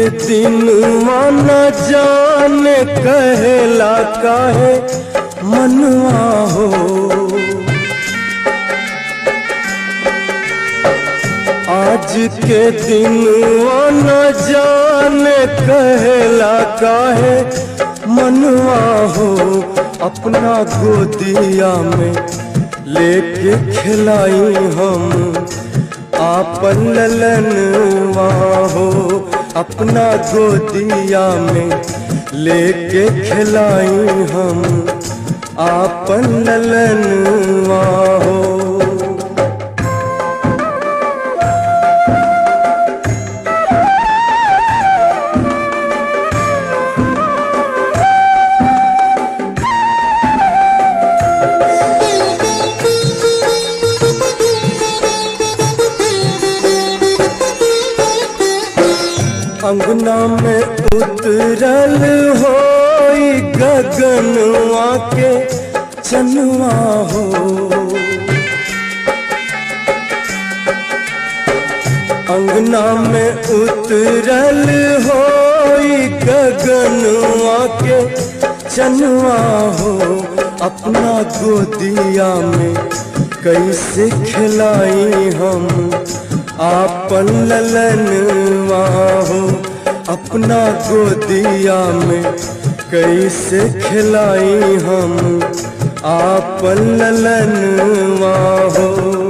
के दिन न जाने कहेला काहे मनवा हो। आज के दिन न जाने कहेला काहे मनवा हो। अपना गोदिया में लेके खिलाई हम आपन ललनवा हो। अपना गोदिया में लेके खिलाई हम आपन ललनवा हो। अंगना में उतरल होई गगनवा के चनवा हो। अंगना में उतरल होई गगनवा के चनवा हो। अपना गोदिया में कैसे खिलाई हम आपन ललनवा हो। अपना गोदिया में कैसे खिलाई हम आपन ललनवा हो।